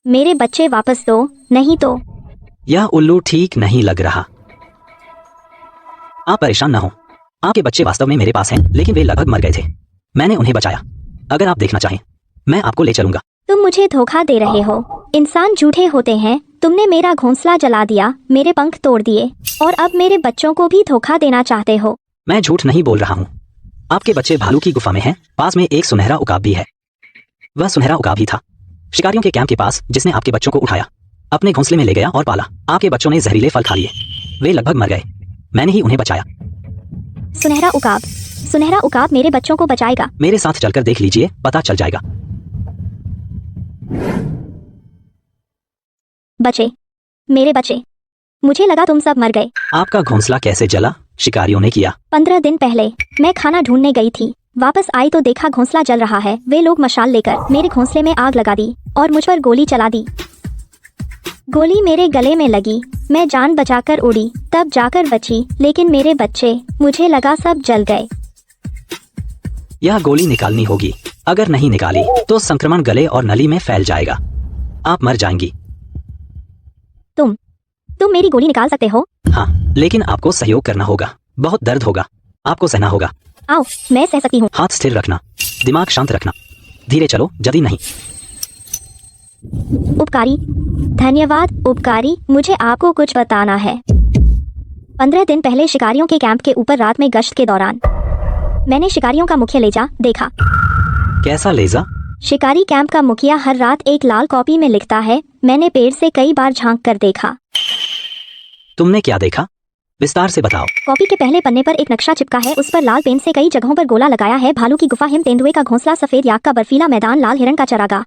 मेरे बच्चे वापस दो, नहीं तो। यह उल्लू ठीक नहीं लग रहा। आप परेशान ना हो, आपके बच्चे वास्तव में मेरे पास हैं, लेकिन वे लगभग मर गए थे। मैंने उन्हें बचाया। अगर आप देखना चाहें, मैं आपको ले चलूंगा। तुम मुझे धोखा दे रहे हो। इंसान झूठे होते हैं। तुमने मेरा घोंसला जला दिया, मेरे पंख तोड़ दिए, और अब मेरे बच्चों को भी धोखा देना चाहते हो। मैं झूठ नहीं बोल रहा हूँ। आपके बच्चे भालू की गुफा में हैं। पास में एक सुनहरा उकाब भी है। वह सुनहरा उकाब ही था शिकारियों के कैंप के पास, जिसने आपके बच्चों को उठाया, अपने घोंसले में ले गया और पाला। आपके बच्चों ने जहरीले फल खा लिए। वे लगभग मर गए। मैंने ही उन्हें बचाया। सुनहरा उकाब, सुनहरा उकाब मेरे बच्चों को बचाएगा। मेरे साथ चलकर देख लीजिए, पता चल जाएगा। बचे, मेरे बच्चे। मुझे लगा तुम सब मर गए। आपका घोंसला कैसे जला? शिकारियों ने किया। 15 दिन पहले मैं खाना ढूंढने गई थी। वापस आई तो देखा घोंसला जल रहा है। वे लोग मशाल लेकर मेरे घोंसले में आग लगा दी और मुझ पर गोली चला दी। गोली मेरे गले में लगी। मैं जान बचाकर उड़ी, तब जाकर बची, लेकिन मेरे बच्चे, मुझे लगा सब जल गए। यह गोली निकालनी होगी। अगर नहीं निकाली तो संक्रमण गले और नली में फैल जाएगा। आप मर जाएंगी। तुम मेरी गोली निकाल सकते हो? हाँ, लेकिन आपको सहयोग करना होगा। बहुत दर्द होगा, आपको सहना होगा। आओ, मैं सह सकती हूँ। हाथ स्थिर रखना, दिमाग शांत रखना। धीरे चलो, जल्दी नहीं। उपकारी, धन्यवाद उपकारी। मुझे आपको कुछ बताना है। 15 दिन पहले शिकारियों के कैंप के ऊपर रात में गश्त के दौरान मैंने शिकारियों का मुखिया लेजा देखा। कैसा लेजा? शिकारी कैंप का मुखिया हर रात एक लाल कॉपी में लिखता है। मैंने पेड़ से कई बार झांक कर देखा। तुमने क्या देखा? विस्तार से बताओ। कॉपी के पहले पन्ने पर एक नक्शा चिपका है। उस पर लाल पेन से कई जगहों पर गोला लगाया है। भालू की गुफा, हिम तेंदुए का घोंसला, सफेद याक का बर्फीला मैदान, लाल हिरण का चरागाह,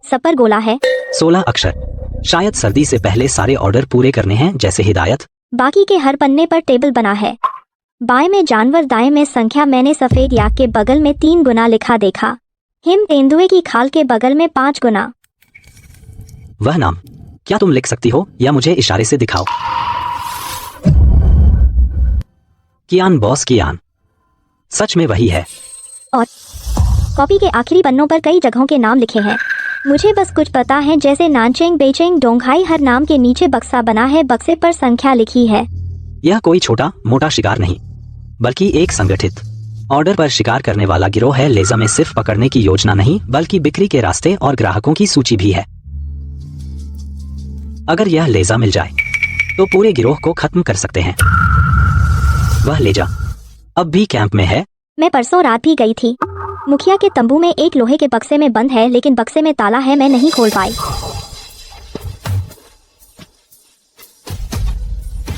सब पर गोला है। 16 अक्षर। शायद सर्दी से पहले सारे ऑर्डर पूरे करने हैं, जैसे हिदायत। बाकी के हर पन्ने पर टेबल बना है। बाएं में जानवर, दाएं में संख्या। मैंने सफेद याक के बगल में 3 गुना लिखा देखा। हिम तेंदुए की खाल के बगल में 5 गुना। वह नाम क्या तुम लिख सकती हो, या मुझे इशारे से दिखाओ? कियान, बॉस कियान। सच में वही है। और कॉपी के आखिरी पन्नों पर कई जगहों के नाम लिखे हैं। मुझे बस कुछ पता है, जैसे नानचेंग, बेचेंग, डोंगहाई। हर नाम के नीचे बक्सा बना है। बक्से पर संख्या लिखी है। यह कोई छोटा मोटा शिकार नहीं, बल्कि एक संगठित ऑर्डर पर शिकार करने वाला गिरोह है। लेजा में सिर्फ पकड़ने की योजना नहीं, बल्कि बिक्री के रास्ते और ग्राहकों की सूची भी है। अगर यह लेजा मिल जाए तो पूरे गिरोह को खत्म कर सकते हैं। वह लेजा अब भी कैंप में है। मैं परसों रात भी गई थी। मुखिया के तंबू में एक लोहे के बक्से में बंद है, लेकिन बक्से में ताला है। मैं नहीं खोल पाई।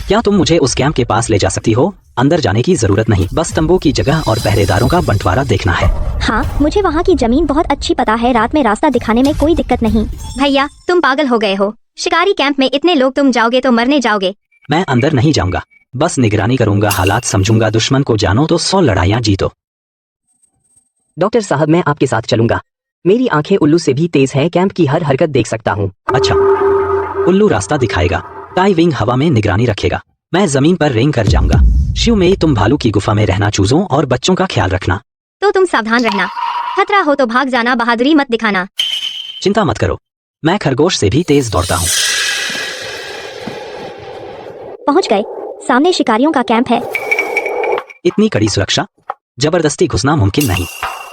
क्या तुम मुझे उस कैंप के पास ले जा सकती हो? अंदर जाने की जरूरत नहीं, बस तंबू की जगह और पहरेदारों का बंटवारा देखना है। हाँ, मुझे वहाँ की जमीन बहुत अच्छी पता है। रात में रास्ता दिखाने में कोई दिक्कत नहीं। भैया, तुम पागल हो गए हो। शिकारी कैंप में इतने लोग, तुम जाओगे तो मरने जाओगे। मैं अंदर नहीं जाऊंगा, बस निगरानी करूंगा, हालात समझूंगा। दुश्मन को जानो तो 100 लड़ाइयां जीतो। डॉक्टर साहब, मैं आपके साथ चलूंगा। मेरी आंखें उल्लू से भी तेज हैं। कैंप की हर हरकत देख सकता हूँ। अच्छा, उल्लू रास्ता दिखाएगा, टाई विंग हवा में निगरानी रखेगा, मैं जमीन पर रेंग कर जाऊंगा। शिव में तुम भालू की गुफा में रहना, चूजों और बच्चों का ख्याल रखना। तो तुम सावधान रहना। खतरा हो तो भाग जाना, बहादुरी मत दिखाना। चिंता मत करो, मैं खरगोश से भी तेज दौड़ता हूँ। पहुँच गए। सामने शिकारियों का कैंप है। इतनी कड़ी सुरक्षा, जबरदस्ती घुसना मुमकिन नहीं।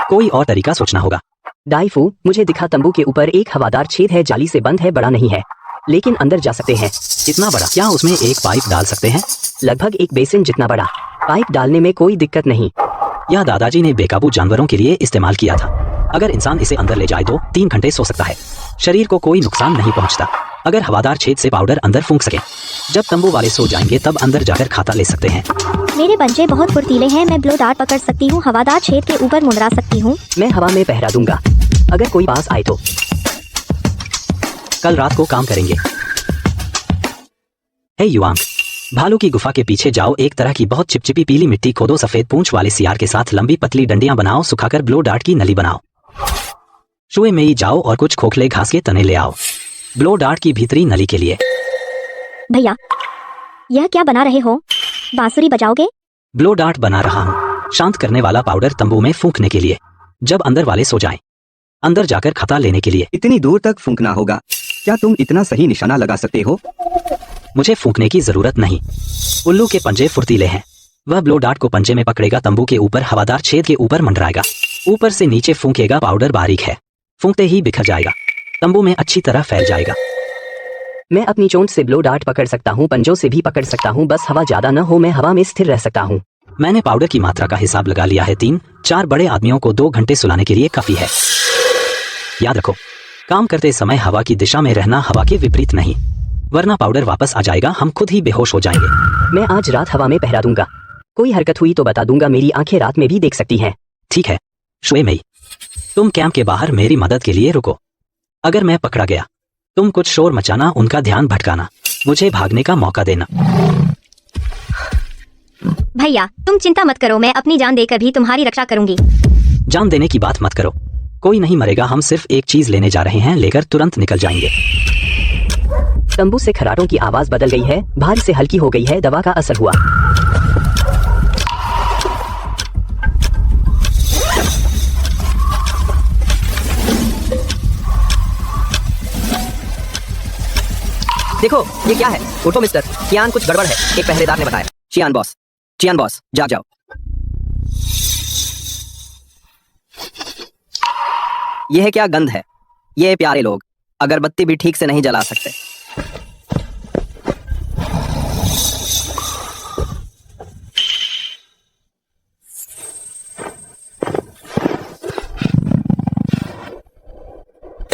कोई और तरीका सोचना होगा। डाइफू, मुझे दिखा तंबू के ऊपर एक हवादार छेद है। जाली से बंद है, बड़ा नहीं है, लेकिन अंदर जा सकते हैं। इतना बड़ा? क्या उसमें एक पाइप डाल सकते हैं? लगभग एक बेसिन जितना बड़ा। पाइप डालने में कोई दिक्कत नहीं। यह दादाजी ने बेकाबू जानवरों के लिए इस्तेमाल किया था। अगर इंसान इसे अंदर ले जाए तो 3 घंटे सो सकता है। शरीर को कोई नुकसान नहीं पहुंचता। अगर हवादार छेद से पाउडर अंदर फूंक सके, जब तंबू वाले सो जाएंगे तब अंदर जाकर खाता ले सकते हैं। मेरे बच्चे बहुत फुर्तीले हैं। मैं ब्लो डार्ट पकड़ सकती हूँ, हवादार छेद के ऊपर मुंडरा सकती हूँ। मैं हवा में पहरा दूंगा, अगर कोई पास आए तो। कल रात को काम करेंगे। हे युवांग, भालू की गुफा के पीछे जाओ। एक तरह की बहुत चिपचिपी पीली मिट्टी खोदो। सफेद पूंछ वाले सियार के साथ लंबी पतली डंडियां बनाओ। सुखाकर ब्लो डार्ट की नली बनाओ। शुए में ही जाओ और कुछ खोखले घास के तने ले आओ, ब्लो डार्ट की भीतरी नली के लिए। भैया, यह क्या बना रहे हो? बांसुरी बजाओगे? ब्लो डार्ट बना रहा हूँ, शांत करने वाला पाउडर तंबू में फूंकने के लिए, जब अंदर वाले सो जाएं, अंदर जाकर खता लेने के लिए। इतनी दूर तक फूंकना होगा? क्या तुम इतना सही निशाना लगा सकते हो? मुझे फूंकने की जरूरत नहीं। उल्लू के पंजे फुर्तीले हैं। वह ब्लो डार्ट को पंजे में पकड़ेगा, तंबू के ऊपर हवादार छेद के ऊपर मंडराएगा, ऊपर से नीचे फूंकेगा। पाउडर बारीक है, फूंकते ही बिखर जाएगा, तंबू में अच्छी तरह फैल जाएगा। मैं अपनी चोंच से ब्लो डार्ट पकड़ सकता हूँ, पंजों से भी पकड़ सकता हूँ, बस हवा ज्यादा न हो, मैं हवा में स्थिर रह सकता हूँ। मैंने पाउडर की मात्रा का हिसाब लगा लिया है। 3-4 बड़े आदमियों को 2 घंटे सुलाने के लिए काफी है। याद रखो, काम करते समय हवा की दिशा में रहना, हवा के विपरीत नहीं, वरना पाउडर वापस आ जाएगा, हम खुद ही बेहोश हो जाएंगे। मैं आज रात हवा में पहरा दूंगा, कोई हरकत हुई तो बता दूंगा, मेरी आंखें रात में भी देख सकती हैं। ठीक है शुए मई, तुम कैंप के बाहर मेरी मदद के लिए रुको। अगर मैं पकड़ा गया, तुम कुछ शोर मचाना, उनका ध्यान भटकाना, मुझे भागने का मौका देना। भैया तुम चिंता मत करो, मैं अपनी जान देकर भी तुम्हारी रक्षा करूंगी। जान देने की बात मत करो, कोई नहीं मरेगा, हम सिर्फ एक चीज लेने जा रहे हैं, लेकर तुरंत निकल जाएंगे। तंबू से खराटों की आवाज बदल गई है, भारी से हल्की हो गई है, दवा का असर हुआ। देखो ये क्या है? उठो मिस्टर, चियान कुछ गड़बड़ है, एक पहरेदार ने बताया। चियान बॉस जाग जाओ। यह क्या गंध है? ये प्यारे लोग अगरबत्ती भी ठीक से नहीं जला सकते।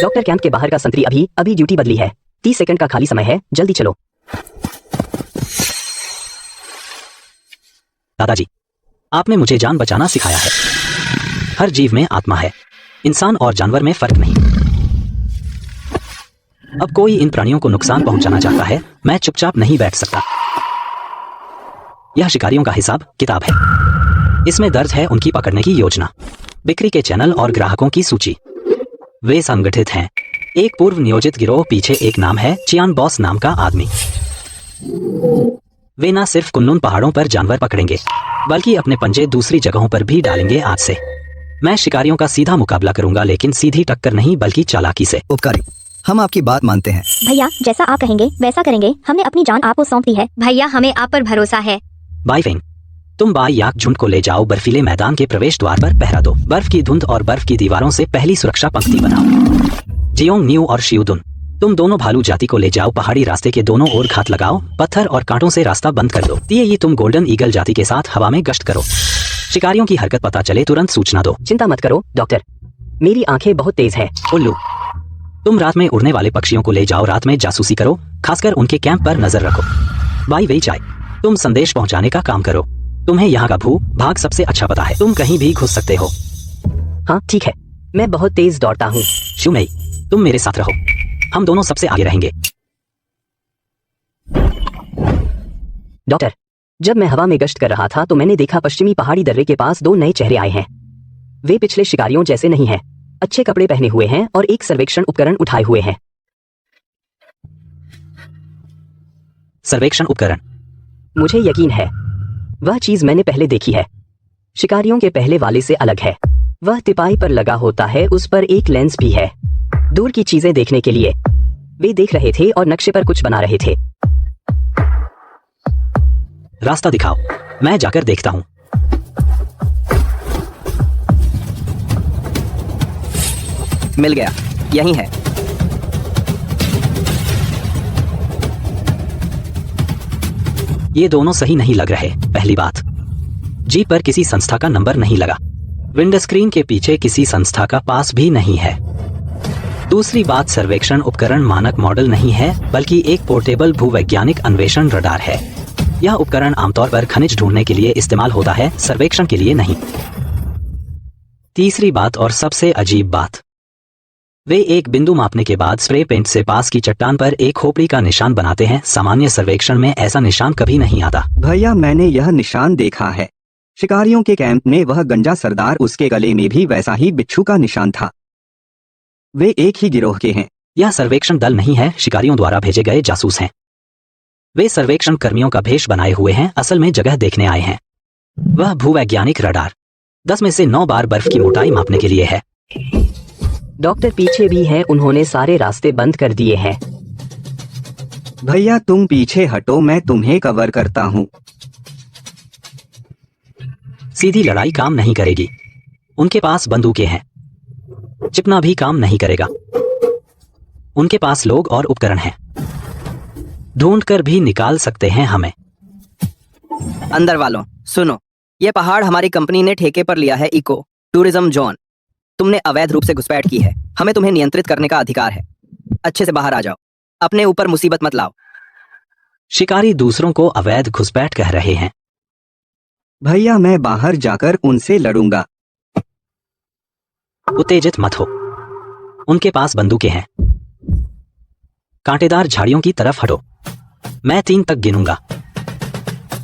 डॉक्टर कैंप के बाहर का संतरी अभी ड्यूटी बदली है, 30 सेकंड का खाली समय है, जल्दी चलो। दादाजी, आपने मुझे जान बचाना सिखाया है। हर जीव में आत्मा है, इंसान और जानवर में फर्क नहीं। अब कोई इन प्राणियों को नुकसान पहुंचाना चाहता है, मैं चुपचाप नहीं बैठ सकता। यह शिकारियों का हिसाब किताब है, इसमें दर्ज है उनकी पकड़ने की योजना, बिक्री के चैनल और ग्राहकों की सूची। वे संगठित हैं, एक पूर्व नियोजित गिरोह, पीछे एक नाम है, चियान बॉस नाम का आदमी। वे न सिर्फ कुन्लुन पहाड़ों पर जानवर पकड़ेंगे, बल्कि अपने पंजे दूसरी जगहों पर भी डालेंगे। आज से मैं शिकारियों का सीधा मुकाबला करूंगा, लेकिन सीधी टक्कर नहीं, बल्कि चालाकी से। उपकारी, हम आपकी बात मानते हैं। भैया जैसा आप कहेंगे वैसा करेंगे, हमने अपनी जान आपको सौंप दी है। भैया हमें आप पर भरोसा है। बाई फेंग, तुम बाई याक झुंड को ले जाओ, बर्फीले मैदान के प्रवेश द्वार पर पहरा दो, बर्फ की धुंध और बर्फ की दीवारों से पहली सुरक्षा पंक्ति बनाओ। जियोंग न्यू और शियुदुन, तुम दोनों भालू जाति को ले जाओ, पहाड़ी रास्ते के दोनों ओर घात लगाओ, पत्थर और कांटों से रास्ता बंद कर दो। ये तुम गोल्डन ईगल जाति के साथ हवा में गश्त करो, शिकारियों की हरकत पता चले तुरंत सूचना दो। चिंता मत करो डॉक्टर, मेरी आंखें बहुत तेज है। उल्लू, तुम रात में उड़ने वाले पक्षियों को ले जाओ, रात में जासूसी करो, खासकर उनके कैंप पर नजर रखो। बाई वेई चाय, तुम संदेश पहुंचाने का काम करो, तुम्हें यहाँ का भू भाग सबसे अच्छा पता है, तुम कहीं भी घुस सकते हो। हाँ ठीक है, मैं बहुत तेज दौड़ता हूँ। शुमेई, तुम मेरे साथ रहो, हम दोनों सबसे आगे रहेंगे। डॉक्टर, जब मैं हवा में गश्त कर रहा था तो मैंने देखा पश्चिमी पहाड़ी दर्रे के पास 2 नए चेहरे आए हैं। वे पिछले शिकारियों जैसे नहीं हैं, अच्छे कपड़े पहने हुए हैं और एक सर्वेक्षण उपकरण उठाए हुए हैं। सर्वेक्षण उपकरण? मुझे यकीन है, वह चीज मैंने पहले देखी है, शिकारियों के पहले वाले से अलग है। वह तिपाई पर लगा होता है, उस पर एक लेंस भी है, दूर की चीजें देखने के लिए। वे देख रहे थे और नक्शे पर कुछ बना रहे थे। रास्ता दिखाओ, मैं जाकर देखता हूं। मिल गया, यही है। ये दोनों सही नहीं लग रहे। पहली बात, जीप पर किसी संस्था का नंबर नहीं लगा, विंड स्क्रीन के पीछे किसी संस्था का पास भी नहीं है। दूसरी बात, सर्वेक्षण उपकरण मानक मॉडल नहीं है, बल्कि एक पोर्टेबल भूवैज्ञानिक अन्वेषण रडार है। यह उपकरण आमतौर पर खनिज ढूंढने के लिए इस्तेमाल होता है, सर्वेक्षण के लिए नहीं। तीसरी बात और सबसे अजीब बात, वे एक बिंदु मापने के बाद स्प्रे पेंट से पास की चट्टान पर एक खोपड़ी का निशान बनाते हैं। सामान्य सर्वेक्षण में ऐसा निशान कभी नहीं आता। भैया मैंने यह निशान देखा है, शिकारियों के कैंप में वह गंजा सरदार, उसके गले में भी वैसा ही बिच्छू का निशान था। वे एक ही गिरोह के हैं। यह सर्वेक्षण दल नहीं है, शिकारियों द्वारा भेजे गए जासूस हैं। वे सर्वेक्षण कर्मियों का भेष बनाए हुए हैं, असल में जगह देखने आए हैं। वह भूवैज्ञानिक रडार 10 में से 9 बार बर्फ की मोटाई मापने के लिए है। डॉक्टर पीछे भी हैं, उन्होंने सारे रास्ते बंद कर दिए हैं। भैया तुम पीछे हटो, मैं तुम्हें कवर करता हूँ। सीधी लड़ाई काम नहीं करेगी। उनके पास बंदूकें हैं। चिपना भी काम नहीं करेगा। उनके पास लोग और उपकरण हैं। ढूंढकर भी निकाल सकते हैं हमें। अंदर वालों सुनो, ये पहाड़ हमारी कंपनी ने ठेके पर लिया है, इको टूरिज्म जोन। तुमने अवैध रूप से घुसपैठ की है, हमें तुम्हें नियंत्रित करने का अधिकार है। अच्छे से बाहर आ जाओ, अपने ऊपर मुसीबत मत लाओ। शिकारी दूसरों को अवैध घुसपैठ कह रहे हैं। भैया मैं बाहर जाकर उनसे लड़ूंगा। उत्तेजित मत हो। उनके पास बंदूकें हैं। कांटेदार झाड़ियों की तरफ हटो। मैं 3 तक गिनूंगा।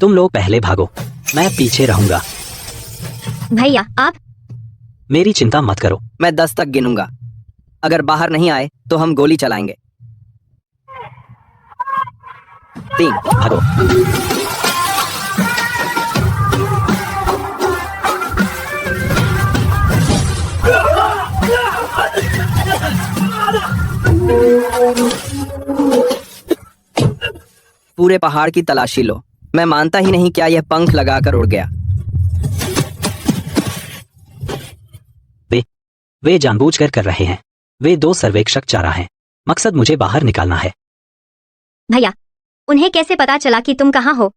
तुम लोग पहले भागो, मैं पीछे रहूंगा। भैया आप। मेरी चिंता मत करो। मैं 10 तक गिनूंगा। अगर बाहर नहीं आए तो हम गोली चलाएंगे। 3। भागो। पूरे पहाड़ की तलाशी लो। मैं मानता ही नहीं क्या यह पंख लगाकर उड़ गया। वे जानबूझकर कर रहे हैं। वे 2 सर्वेक्षक चारा हैं। मकसद मुझे बाहर निकालना है। भैया उन्हें कैसे पता चला कि तुम कहाँ हो?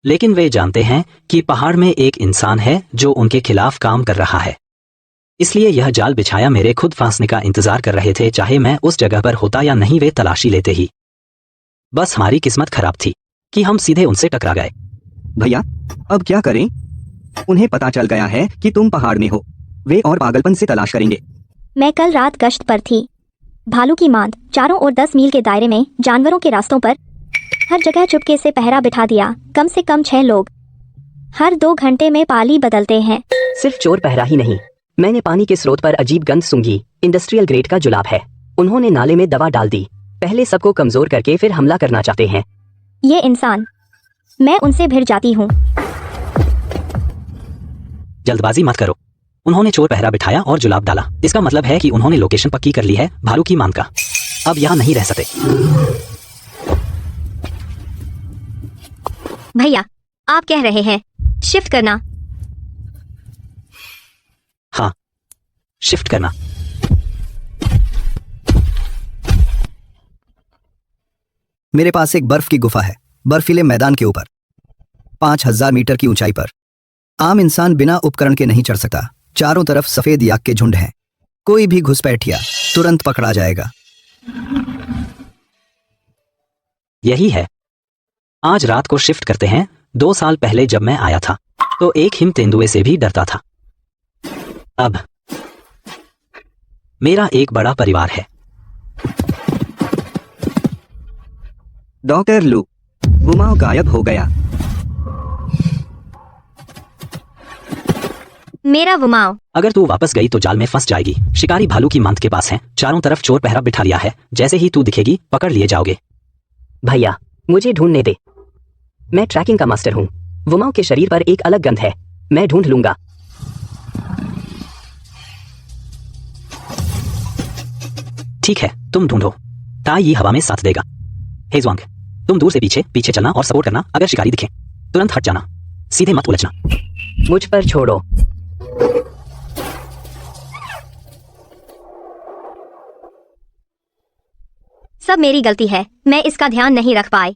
लेकिन वे जानते हैं कि पहाड़ में एक इंसान है जो उनके खिलाफ काम कर रहा है। इसलिए यह जाल बिछाया। मेरे खुद फांसने का इंतजार कर रहे थे, चाहे मैं उस जगह पर होता या नहीं। वे तलाशी लेते ही। बस हमारी किस्मत खराब थी कि हम सीधे उनसे टकरा गए। भैया अब क्या करें? उन्हें पता चल गया है कि तुम पहाड़ में हो। वे और पागलपन से तलाश करेंगे। मैं कल रात गश्त पर थी। भालू की मांद चारों ओर 10 मील के दायरे में, जानवरों के रास्तों पर हर जगह चुपके से पहरा बिठा दिया। कम से कम 6 लोग हर 2 घंटे में पाली बदलते हैं। सिर्फ चोर पहरा ही नहीं, मैंने पानी के स्रोत पर अजीब गंध सूंघी। इंडस्ट्रियल ग्रेड का जुलाब है। उन्होंने नाले में दवा डाल दी। पहले सबको कमजोर करके फिर हमला करना चाहते हैं। ये इंसान, मैं उनसे भिड़ जाती हूँ। जल्दबाजी मत करो। उन्होंने चोर पहरा बिठाया और जुलाब डाला। इसका मतलब है कि उन्होंने लोकेशन पक्की कर ली है भालू की मांद का। अब यहाँ नहीं रह सकते। भैया आप कह रहे हैं शिफ्ट करना? हाँ, शिफ्ट करना। मेरे पास एक बर्फ की गुफा है, बर्फीले मैदान के ऊपर, 5000 मीटर की ऊंचाई पर। आम इंसान बिना उपकरण के नहीं चढ़ सकता। चारों तरफ सफेद याक के झुंड हैं। कोई भी घुसपैठिया तुरंत पकड़ा जाएगा। यही है। आज रात को शिफ्ट करते हैं। 2 साल पहले जब मैं आया था तो एक हिम तेंदुए से भी डरता था। अब मेरा एक बड़ा परिवार है। डॉक्टर लू, गुमाओ गायब हो गया। मेरा वुमाओ। अगर तू वापस गई तो जाल में फंस जाएगी। शिकारी भालू की मांद के पास हैं। चारों तरफ चोर पहरा बिठा लिया है। जैसे ही तू दिखेगी पकड़ लिए जाओगे। भैया मुझे ढूंढने दे। मैं ट्रैकिंग का मास्टर हूँ। वुमाओ के शरीर पर एक अलग गंध है। मैं ढूंढ लूंगा। ठीक है, तुम ढूंढो। ताई ये हवा में साथ देगा। हेजवांग, तुम दूर से पीछे पीछे चलना और सपोर्ट करना। अगर शिकारी दिखे तुरंत हट जाना। सीधे मत उलझना। मुझ पर छोड़ो। सब मेरी गलती है, मैं इसका ध्यान नहीं रख पाई।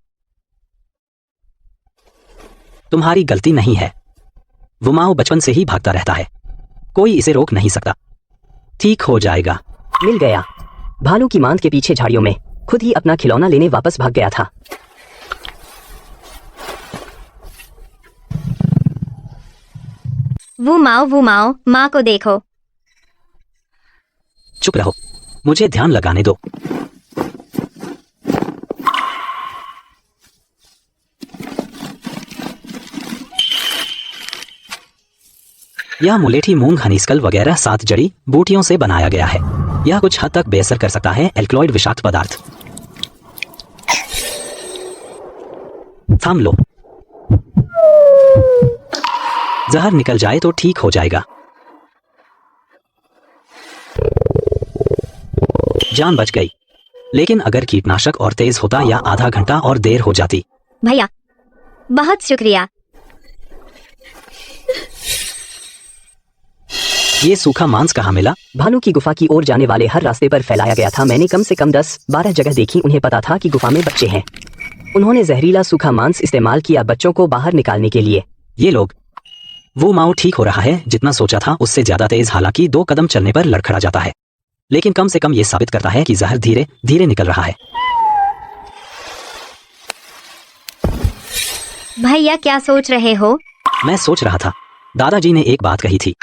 तुम्हारी गलती नहीं है। वुमाओ बचपन से ही भागता रहता है। कोई इसे रोक नहीं सकता। ठीक हो जाएगा। मिल गया। भालू की मांद के पीछे झाड़ियों में खुद ही अपना खिलौना लेने वापस भाग गया था। वुमाओ, माँ को देखो। चुप रहो, मुझे ध्यान लगाने दो। यह मुलेठी मूंग, हनीस्कल वगैरह 7 जड़ी बूटियों से बनाया गया है। यह कुछ हद तक बेअसर कर सकता है एल्कलॉइड विषाक्त पदार्थ। थाम लो। जहर निकल जाए तो ठीक हो जाएगा। जान बच गई। लेकिन अगर कीटनाशक और तेज होता या आधा घंटा और देर हो जाती। भैया बहुत शुक्रिया। ये सूखा मांस कहाँ मिला? भालू की गुफा की ओर जाने वाले हर रास्ते पर फैलाया गया था। मैंने कम से कम 10-12 जगह देखी। उन्हें पता था कि गुफा में बच्चे हैं। उन्होंने जहरीला सूखा मांस इस्तेमाल किया बच्चों को बाहर निकालने के लिए। ये लोग। वो माओ ठीक हो रहा है, जितना सोचा था उससे ज्यादा तेज। हालांकि 2 कदम चलने पर लड़खड़ा जाता है, लेकिन कम से कम ये साबित करता है कि जहर धीरे धीरे निकल रहा है। भैया क्या सोच रहे हो? मैं सोच रहा था, दादाजी ने एक बात कही थी,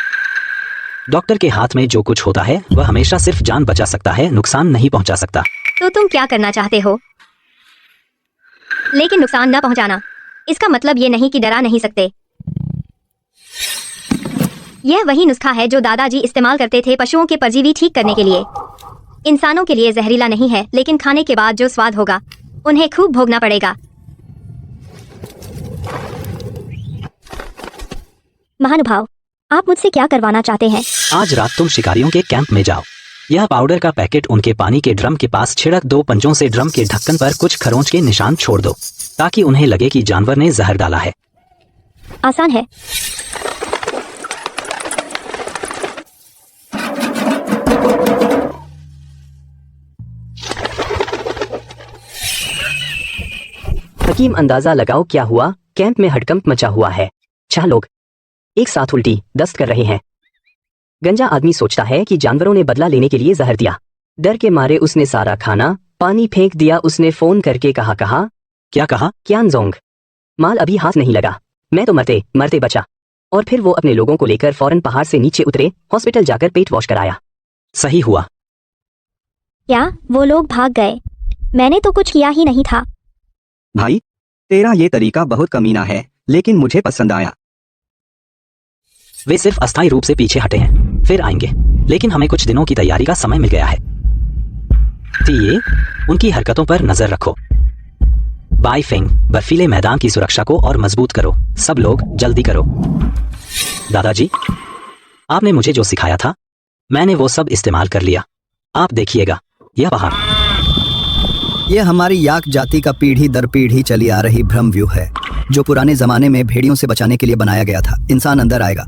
डॉक्टर के हाथ में जो कुछ होता है वह हमेशा सिर्फ जान बचा सकता है, नुकसान नहीं पहुंचा सकता। तो तुम क्या करना चाहते हो? लेकिन नुकसान न पहुंचाना, इसका मतलब ये नहीं कि डरा नहीं सकते। यह वही नुस्खा है जो दादाजी इस्तेमाल करते थे पशुओं के परजीवी ठीक करने के लिए। इंसानों के लिए जहरीला नहीं है, लेकिन खाने के बाद जो स्वाद होगा उन्हें खूब भोगना पड़ेगा। महानुभाव, आप मुझसे क्या करवाना चाहते हैं? आज रात तुम शिकारियों के कैंप में जाओ। यह पाउडर का पैकेट उनके पानी के ड्रम के पास छिड़क दो। पंजों से ड्रम के ढक्कन पर कुछ खरोंच के निशान छोड़ दो, ताकि उन्हें लगे कि जानवर ने जहर डाला है। आसान है। हकीम, अंदाजा लगाओ क्या हुआ? कैंप में हड़कंप मचा हुआ है। 6 लोग एक साथ उल्टी दस्त कर रहे हैं। गंजा आदमी सोचता है कि जानवरों ने बदला लेने के लिए जहर दिया। डर के मारे उसने सारा खाना पानी फेंक दिया। उसने फोन करके कहा क्या कहा? क्यानजोंग, माल अभी हाथ नहीं लगा, मैं तो मरते मरते बचा। और फिर वो अपने लोगों को लेकर फौरन पहाड़ से नीचे उतरे, हॉस्पिटल जाकर पेट वॉश कराया। सही हुआ। क्या वो लोग भाग गए? मैंने तो कुछ किया ही नहीं था। भाई, तेरा ये तरीका बहुत कमीना है, लेकिन मुझे पसंद आया। वे सिर्फ अस्थायी रूप से पीछे हटे हैं, फिर आएंगे, लेकिन हमें कुछ दिनों की तैयारी का समय मिल गया है। ये उनकी हरकतों पर नजर रखो। बाई फेंग, बर्फीले मैदान की सुरक्षा को और मजबूत करो। सब लोग जल्दी करो। दादाजी, आपने मुझे जो सिखाया था मैंने वो सब इस्तेमाल कर लिया। आप देखिएगा, यह पहाड़। यह हमारी याक जाति का पीढ़ी दर पीढ़ी चली आ रही भ्रम व्यू है, जो पुराने जमाने में भेड़ियों से बचाने के लिए बनाया गया था। इंसान अंदर आएगा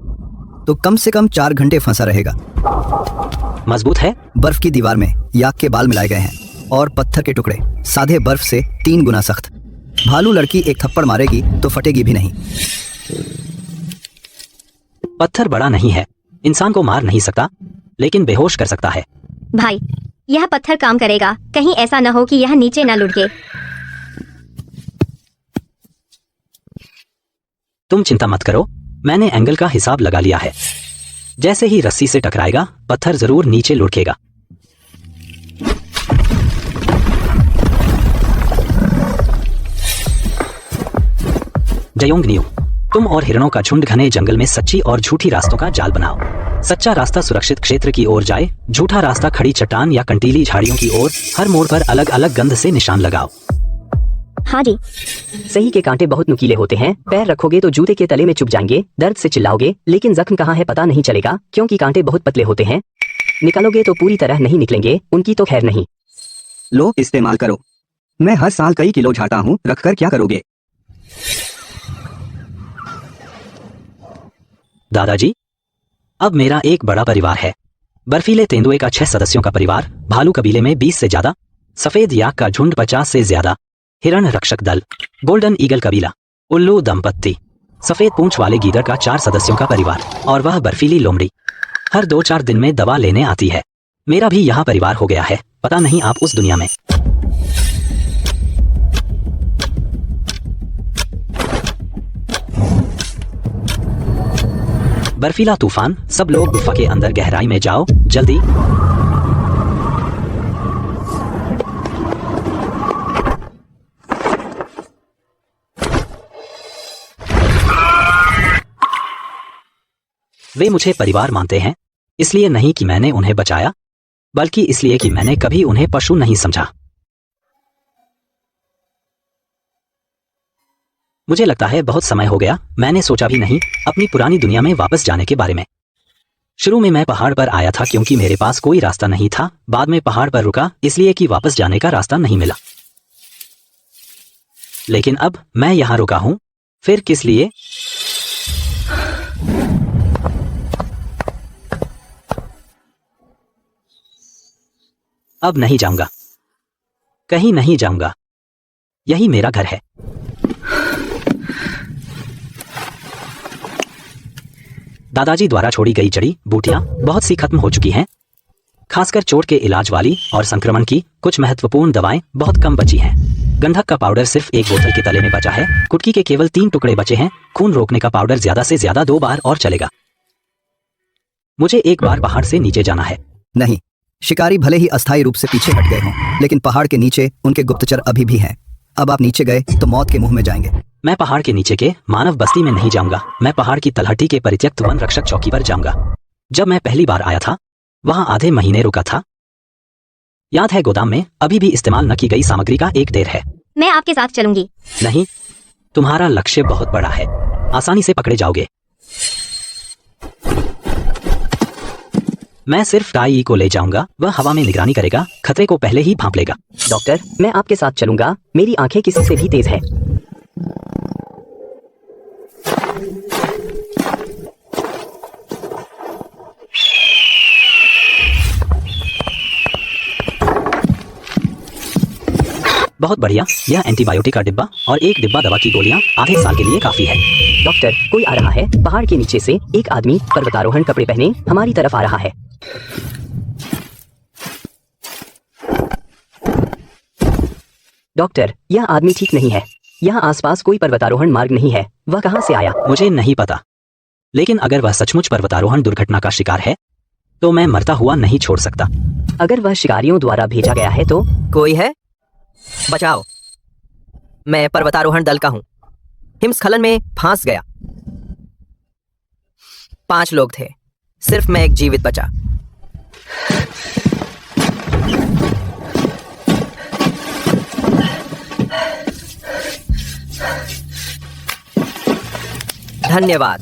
तो कम से कम 4 घंटे फंसा रहेगा। मजबूत है। बर्फ की दीवार में याक के बाल मिलाए गए हैं और पत्थर के टुकड़े सादे बर्फ से 3 गुना सख्त। भालू लड़की एक थप्पड़ मारेगी तो फटेगी भी नहीं। पत्थर बड़ा नहीं है, इंसान को मार नहीं सकता, लेकिन बेहोश कर सकता है। भाई, यह पत्थर काम करेगा। कहीं ऐसा न हो कि यह नीचे न लुढ़के। तुम चिंता मत करो, मैंने एंगल का हिसाब लगा लिया है। जैसे ही रस्सी से टकराएगा पत्थर जरूर नीचे लुढ़केगा। जयोंग न्यू, तुम और हिरणों का झुंड घने जंगल में सच्ची और झूठी रास्तों का जाल बनाओ। सच्चा रास्ता सुरक्षित क्षेत्र की ओर जाए, झूठा रास्ता खड़ी चट्टान या कंटीली झाड़ियों की ओर। हर मोड़ पर अलग अलग गंध से निशान लगाओ। हाँ जी। सही के कांटे बहुत नुकीले होते हैं। पैर रखोगे तो जूते के तले में चुभ जाएंगे। दर्द से चिल्लाओगे, लेकिन जख्म कहाँ है पता नहीं चलेगा, क्योंकि कांटे बहुत पतले होते हैं। निकालोगे तो पूरी तरह नहीं निकलेंगे, उनकी तो खैर नहीं। लो, इस्तेमाल करो। मैं हर साल कई किलो झाटा हूँ, रखकर क्या करोगे? दादाजी, अब मेरा एक बड़ा परिवार है। बर्फीले तेंदुए का 6 सदस्यों का परिवार, भालू कबीले में 20 से ज्यादा, सफेद याक का झुंड 50 से ज्यादा, हिरण रक्षक दल, गोल्डन ईगल कबीला, उल्लू दंपत्ति, सफेद पूंछ वाले गीदड़ का 4 सदस्यों का परिवार, और वह बर्फीली लोमड़ी हर 2-4 दिन में दवा लेने आती है। मेरा भी यहाँ परिवार हो गया है। पता नहीं आप उस दुनिया में। बर्फीला तूफान, सब लोग गुफा के अंदर गहराई में जाओ, जल्दी। वे मुझे परिवार मानते हैं, इसलिए नहीं कि मैंने उन्हें बचाया, बल्कि इसलिए कि मैंने कभी उन्हें पशु नहीं समझा। मुझे लगता है बहुत समय हो गया, मैंने सोचा भी नहीं अपनी पुरानी दुनिया में वापस जाने के बारे में। शुरू में मैं पहाड़ पर आया था क्योंकि मेरे पास कोई रास्ता नहीं था। बाद में पहाड़ पर रुका इसलिए कि वापस जाने का रास्ता नहीं मिला। लेकिन अब मैं यहां रुका हूं। फिर किस लिए? अब नहीं जाऊंगा, कहीं नहीं जाऊंगा। यही मेरा घर है। दादाजी द्वारा छोड़ी गई जड़ी बूटियां बहुत सी खत्म हो चुकी हैं। खासकर चोट के इलाज वाली और संक्रमण की कुछ महत्वपूर्ण दवाएं बहुत कम बची हैं। गंधक का पाउडर सिर्फ एक बोतल के तले में बचा है। कुटकी के केवल 3 टुकड़े बचे हैं। खून रोकने का पाउडर ज्यादा से ज्यादा 2 बार और चलेगा। मुझे एक बार पहाड़ से नीचे जाना है। नहीं, शिकारी भले ही अस्थायी रूप से पीछे हट गए हों, लेकिन पहाड़ के नीचे उनके गुप्तचर अभी भी हैं। अब आप नीचे गए तो मौत के मुंह में जाएंगे। मैं पहाड़ के नीचे के मानव बस्ती में नहीं जाऊंगा। मैं पहाड़ की तलहटी के परित्यक्त वन रक्षक चौकी पर जाऊंगा। जब मैं पहली बार आया था वहां आधे महीने रुका था। याद है, गोदाम में अभी भी इस्तेमाल न की गई सामग्री का एक ढेर है। मैं आपके साथ चलूंगी। नहीं, तुम्हारा लक्ष्य बहुत बड़ा है, आसानी से पकड़े जाओगे। मैं सिर्फ टाई को ले जाऊंगा। वह हवा में निगरानी करेगा, खतरे को पहले ही भांप लेगा। डॉक्टर, मैं आपके साथ चलूंगा। मेरी आंखें किसी से भी तेज है। बहुत बढ़िया। यह एंटीबायोटिक का डिब्बा और एक डिब्बा दवा की गोलियां आधे साल के लिए काफी है। डॉक्टर, कोई आ रहा है। पहाड़ के नीचे से एक आदमी पर्वतारोहण कपड़े पहने हमारी तरफ आ रहा है। डॉक्टर, यह आदमी ठीक नहीं है। यहाँ आसपास कोई पर्वतारोहण मार्ग नहीं है। वह कहाँ से आया? मुझे नहीं पता, लेकिन अगर वह सचमुच पर्वतारोहण दुर्घटना का शिकार है तो मैं मरता हुआ नहीं छोड़ सकता। अगर वह शिकारियों द्वारा भेजा गया है तो? कोई है? बचाओ। मैं पर्वतारोहण दल का हूं। हिमस्खलन में फंस गया। 5 लोग थे, सिर्फ मैं एक जीवित बचा। धन्यवाद।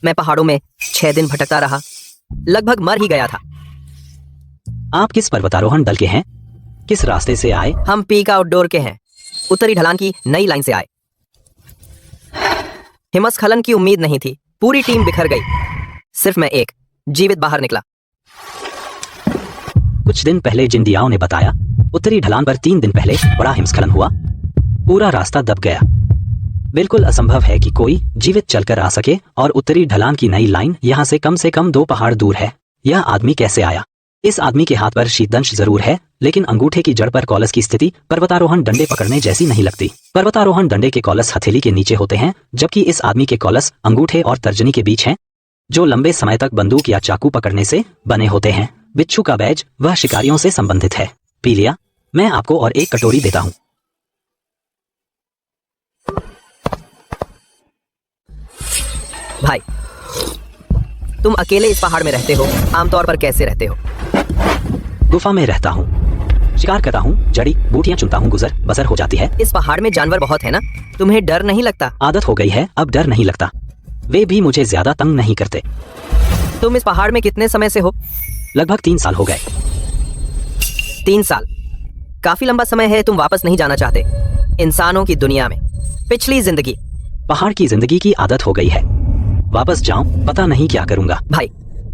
मैं पहाड़ों में 6 दिन भटकता रहा, लगभग मर ही गया था। आप किस पर्वतारोहण दल के हैं? किस रास्ते से आए? हम पीक आउटडोर के हैं। उत्तरी ढलान की नई लाइन से आए। हिमस्खलन की उम्मीद नहीं थी। पूरी टीम बिखर गई, सिर्फ मैं एक जीवित बाहर निकला। कुछ दिन पहले जिंदियाओं ने बताया उत्तरी ढलान पर 3 दिन पहले बड़ा हिमस्खलन हुआ। पूरा रास्ता दब गया। बिल्कुल असंभव है कि कोई जीवित चलकर आ सके, और उत्तरी ढलान की नई लाइन यहाँ से कम 2 पहाड़ दूर है। यह आदमी कैसे आया? इस आदमी के हाथ पर शीतदंश जरूर है, लेकिन अंगूठे की जड़ पर कॉलस की स्थिति पर्वतारोहण डंडे पकड़ने जैसी नहीं लगती। पर्वतारोहण डंडे के कॉलस हथेली के नीचे होते हैं, जबकि इस आदमी के कॉलस अंगूठे और तर्जनी के बीच हैं, जो लंबे समय तक बंदूक या चाकू पकड़ने से बने होते हैं। बिच्छू का बैज वह शिकारियों से संबंधित है। पी लिया? मैं आपको और एक कटोरी देता हूं। भाई, तुम अकेले इस पहाड़ में रहते हो। आमतौर पर कैसे रहते हो? गुफा में रहता हूँ, शिकार करता हूँ, जड़ी बूटियां चुनता हूँ, गुजर बसर हो जाती है। इस पहाड़ में जानवर बहुत है ना? तुम्हें डर नहीं लगता? आदत हो गई है, अब डर नहीं लगता। वे भी मुझे ज्यादा तंग नहीं करते। तुम इस पहाड़ में कितने समय से हो? लगभग 3 साल हो गए। 3 साल काफी लंबा समय है। तुम वापस नहीं जाना चाहते इंसानों की दुनिया में? पिछली जिंदगी? पहाड़ की जिंदगी की आदत हो गई है। वापस जाऊं, पता नहीं क्या करूंगा। भाई,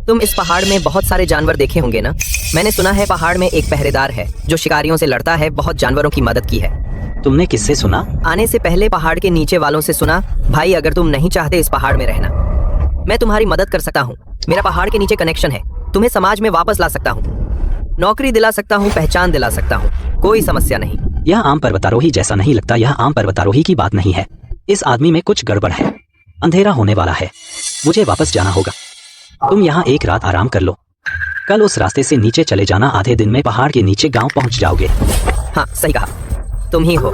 तुम इस पहाड़ में बहुत सारे जानवर देखे होंगे ना? मैंने सुना है पहाड़ में एक पहरेदार है जो शिकारियों से लड़ता है। बहुत जानवरों की मदद की है। तुमने किससे सुना? आने से पहले पहाड़ के नीचे वालों से सुना। भाई, अगर तुम नहीं चाहते इस पहाड़ में रहना, मैं तुम्हारी मदद कर सकता हूँ। मेरा पहाड़ के नीचे कनेक्शन है। तुम्हें समाज में वापस ला सकता हूँ, नौकरी दिला सकता हूँ, पहचान दिला सकता हूँ। कोई समस्या नहीं। यह आम पर्वतारोही जैसा नहीं लगता। यह आम पर्वतारोही की बात नहीं है। इस आदमी में कुछ गड़बड़ है। अंधेरा होने वाला है, मुझे वापस जाना होगा। तुम यहाँ एक रात आराम कर लो, कल उस रास्ते से नीचे चले जाना। आधे दिन में पहाड़ के नीचे गांव पहुंच जाओगे। हाँ, सही कहा, तुम ही हो।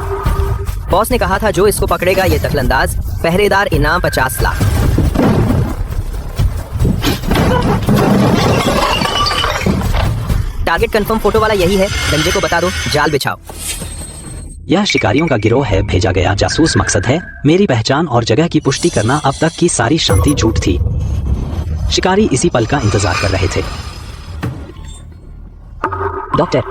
बॉस ने कहा था जो इसको पकड़ेगा ये दखलंदाज पहरेदार, इनाम 50 लाख। टारगेट कंफर्म फोटो वाला यही है। गंजे को बता दो, जाल बिछाओ। यह शिकारियों का गिरोह है, भेजा गया जासूस मकसद है। मेरी पहचान और जगह की पुष्टि करना। अब तक की सारी शांति झूठ थी। शिकारी इसी पल का इंतजार कर रहे थे। डॉक्टर,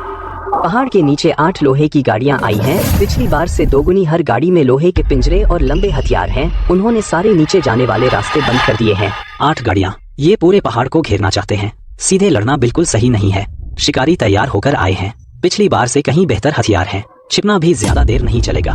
पहाड़ के नीचे 8 लोहे की गाड़ियां आई हैं। पिछली बार से दोगुनी। हर गाड़ी में लोहे के पिंजरे और लंबे हथियार हैं। उन्होंने सारे नीचे जाने वाले रास्ते बंद कर दिए हैं। 8 गाड़ियां, ये पूरे पहाड़ को घेरना चाहते हैं। सीधे लड़ना बिल्कुल सही नहीं है। शिकारी तैयार होकर आए हैं। पिछली बार से कहीं बेहतर हथियार हैं। छिपना भी ज्यादा देर नहीं चलेगा।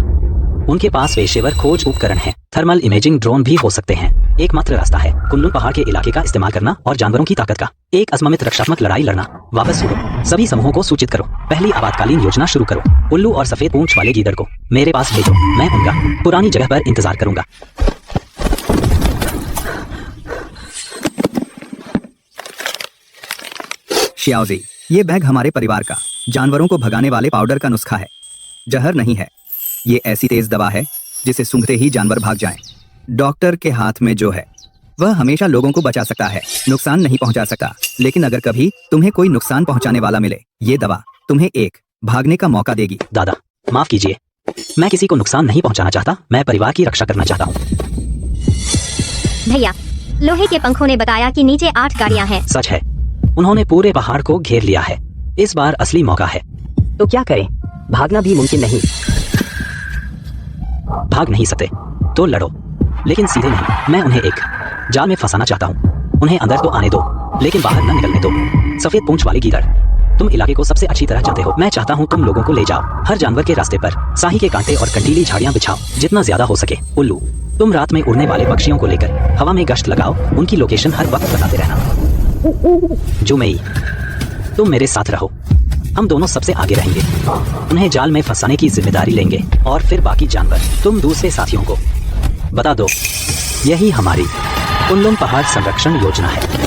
उनके पास पेशेवर खोज उपकरण है। थर्मल इमेजिंग ड्रोन भी हो सकते हैं। एकमात्र रास्ता है कुल्लू पहाड़ के इलाके का इस्तेमाल करना और जानवरों की ताकत का एक अजमामित रक्षात्मक लड़ाई लड़ना। वापस सुनो, सभी समूहों को सूचित करो। पहली आपातकालीन योजना शुरू करो। उल्लू और सफेद पूंछ वाले गीदड़ को मेरे पास भेजो। मैं उनका पुरानी जगह पर इंतजार करूंगा। श्याओजी, ये बैग हमारे परिवार का जानवरों को भगाने वाले पाउडर का नुस्खा है। जहर नहीं है। ये ऐसी तेज दवा है जिसे सूंघते ही जानवर भाग जाएं। डॉक्टर के हाथ में जो है वह हमेशा लोगों को बचा सकता है, नुकसान नहीं पहुंचा सकता। लेकिन अगर कभी तुम्हें कोई नुकसान पहुंचाने वाला मिले, ये दवा तुम्हें एक भागने का मौका देगी। दादा, माफ कीजिए, मैं किसी को नुकसान नहीं पहुंचाना चाहता। मैं परिवार की रक्षा करना चाहता हूँ। भैया, लोहे के पंखों ने बताया कि नीचे 8 गाड़ियां हैं। सच है, उन्होंने पूरे पहाड़ को घेर लिया है। इस बार असली मौका है। तो क्या करें? भागना भी मुमकिन नहीं। भाग नहीं सकते तो लड़ो, लेकिन सीधे नहीं। मैं उन्हें एक जाल में फंसाना चाहता हूँ। उन्हें अंदर तो आने दो, लेकिन बाहर न निकलने दो। सफेद पूंछ वाले गीदड़, तुम इलाके को सबसे अच्छी तरह जानते हो। मैं चाहता हूँ तुम लोगों को ले जाओ। हर जानवर के रास्ते पर साही के कांटे और कंटीली झाड़ियां बिछाओ, जितना ज्यादा हो सके। उल्लू, तुम रात में उड़ने वाले पक्षियों को लेकर हवा में गश्त लगाओ। उनकी लोकेशन हर वक्त बताते रहना। जुमेई, तुम मेरे साथ रहो। हम दोनों सबसे आगे रहेंगे। उन्हें जाल में फंसाने की जिम्मेदारी लेंगे और फिर बाकी जानवर तुम दूसरे साथियों को बता दो। यही हमारी कुल्लू पहाड़ संरक्षण योजना है।